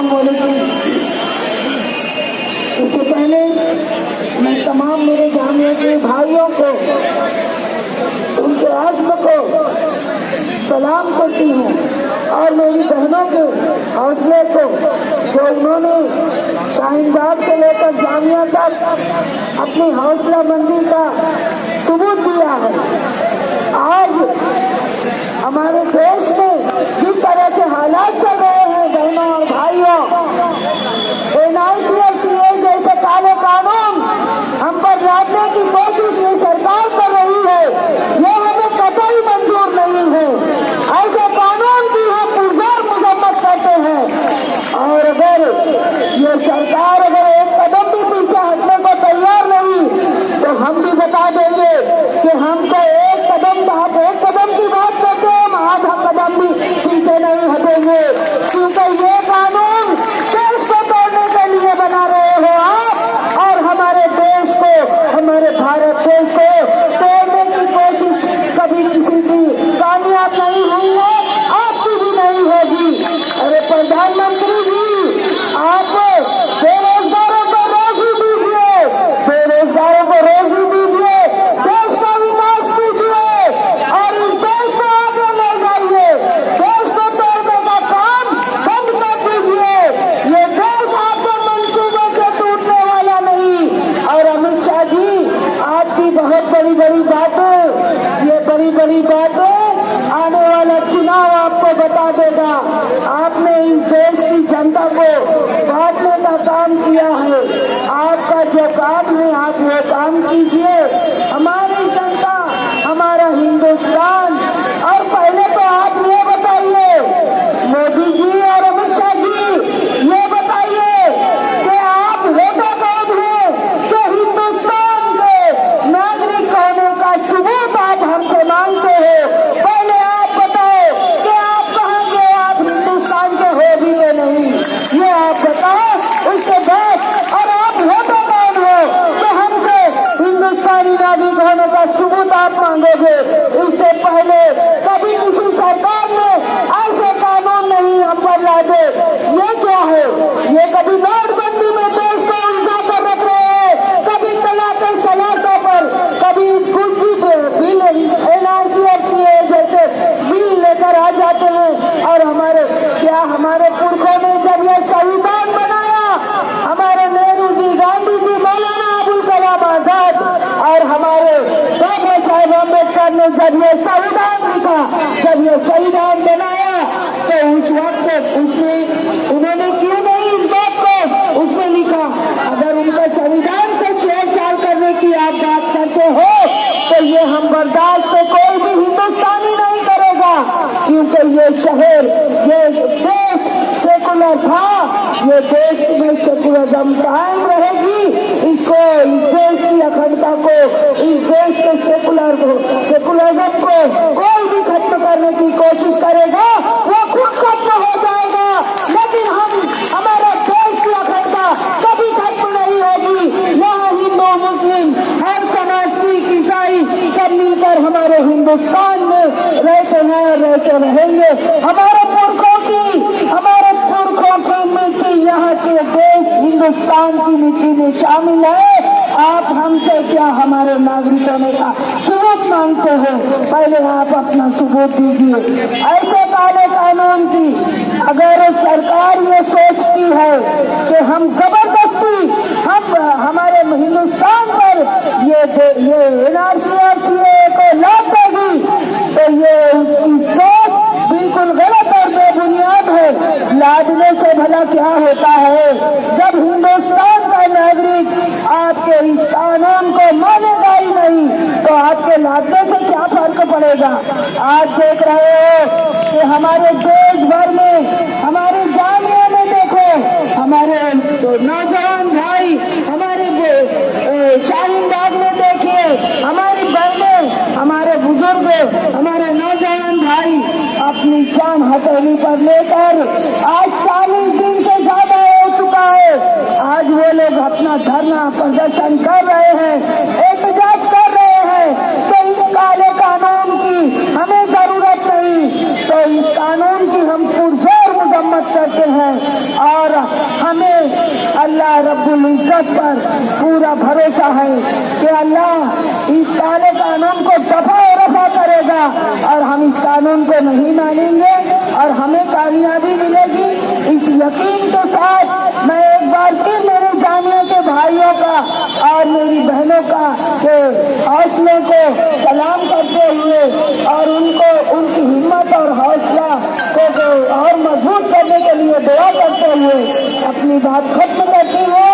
अस्सलाम वालेकुम। इससे पहले मैं तमाम मेरे जामिया के भाइयों को, उनके आज़्म को सलाम करती हूँ और मेरी बहनों के हौसले को जो उन्होंने शाहीनबाग से लेकर जामिया तक अपनी हौसला मंदी का सबूत दिया है। आज हमारे देश में जिस तरह के हालात चल रहे हैं बहनों और भाइयों, NRC जैसे काले कानून हम पर लादने की कोशिश ये सरकार कर रही है, ये हमें कतई मंजूर नहीं है। ऐसे कानून की हम पुरजोर मजम्मत करते हैं और अगर ये सरकार अगर एक कदम भी पीछे हटने को तैयार नहीं तो हम भी बता देंगे कि हमको एक कदम की बात करते हैं, हम आधा कदम भी पीछे नहीं हटेंगे, क्योंकि ये कानून देश को तोड़ने के लिए बना रहे हो आप और हमारे देश को, हमारे भारत देश को तोड़ने की कोशिश कभी किसी की कामयाब नहीं हुई है, आपकी भी नहीं होगी। अरे प्रधानमंत्री जी, आप बेरोजगारों को रोजी दीजिए, बेरोजगारों को रोजी दीजिए, देश का विकास कीजिए और इस देश को आगे ले जाइए। देश को तोड़ने का काम बंद कर दीजिए। ये देश आपके मंसूबों से टूटने वाला नहीं। और अमित शाह जी, आपकी बहुत बड़ी बड़ी बातें, ये बड़ी बड़ी बातें आने वाला चुनाव आपको बता देगा। आपने इस देश की जनता को बांटने का काम किया है, आपका जो काम है आप वो काम कीजिए। हमारी जनता, हमारा हिंदुस्तान, और पहले तो आप ये बताइए मोदी जी और अमित शाह जी, ये बताइए कि आप होता कौन है कि हिंदुस्तान के नागरिक होने का सबूत आप हमसे मांगते हैं। पहले आप बताओ कि आप कहाँ के, आप हिंदुस्तान के हो भी या नहीं, ये आप बताओ। उसके बाद और आप होता कौन हो कि हमसे हिंदुस्तानी नागरिक होने का सबूत आप मांगोगे। इससे पहले कभी किसी सरकार ने ऐसे कानून नहीं हम पर लादे। ये क्या है, ये कभी नोटबंदी में देश को उल्टा कर रख रहे हैं, कभी तलाक सलाखों पर, कभी कुछ भी बिल NRC जैसे बिल लेकर आ जाते हैं। और हमारे पुरखों ने जब ये संविधान बनाया, हमारे नेहरू जी, गांधी जी, मौलाना अबुल कलाम आजाद और हमारे डॉक्टर साहब अम्बेडकर ने जब ये संविधान लिखा, जब ये संविधान बनाया, तो उस वक्त उन्होंने क्यों नहीं इस बात को उसमें लिखा। अगर उनका संविधान से छेड़छाड़ करने की आप बात करते हो तो ये हम बर्दाश्त से कोई भी हिंदुस्तानी नहीं करेगा, क्योंकि ये शहर, ये देश सेकुलर था, ये देश में सेकुलरिज्म कायम रहेगी। इसको, इस देश की अखंडता को, इस देश के सेकुलरिज्म को कोई भी खत्म करने की कोशिश करेगा वो खुद खत्म हो जाएगा, लेकिन हमारे देश की अखंडता कभी खत्म नहीं होगी। यहाँ हिंदू मुस्लिम हर समाज, सिख ईसाई सब मिलकर हमारे हिंदुस्तान में रहते हैं, रहते रहेंगे। हमारे पुरखों की मिट्टी, यहाँ के देश हिंदुस्तान की मिट्टी में शामिल है। आप हमसे क्या हमारे नागरिक होने का सबूत मांगते हैं? पहले आप अपना सबूत दीजिए। ऐसे काले कानून की अगर सरकार ये सोचती है कि हम जबरदस्ती हमारे हिंदुस्तान पर ये NRC को लाद देगी, तो ये उसकी सोच बिल्कुल गलत और बेबुनियाद है। लादने से भला क्या होता है? जब हिंदुस्तान का नागरिक आपके इस कानून को मानेगा ही नहीं तो आपके लादने से क्या फर्क पड़ेगा? आज देख रहे हो कि हमारे देश भर में, हमारे जामिया में देखो, हमारे नौजवान भाई, हमारे शाहीनबाग में देखिए, हमारी बहनें, हमारे बुजुर्ग, हमारे नौजवान भाई अपनी जान हथेली पर लेकर आज 40 दिन से ज्यादा हो चुका है। आज वो लोग अपना धरना प्रदर्शन कर रहे हैं, एहतजाज कर रहे हैं। तो इस काले कानून की हमें जरूरत नहीं, तो इस कानून की हम पुरजोर मजम्मत करते हैं और रब्बुल इज्जत पर पूरा भरोसा है कि अल्लाह इस काले कानून को दफा रफा करेगा और हम इस कानून को नहीं मानेंगे और हमें कामयाबी मिलेगी। इस यकीन के साथ मैं एक बार फिर मेरे जामिया के भाइयों का और मेरी बहनों का के हौसले को सलाम करते हुए और उनको उनकी हिम्मत और हौसला को और मजबूत करने के लिए दुआ करते हुए अपनी बात खत्म करती हूँ।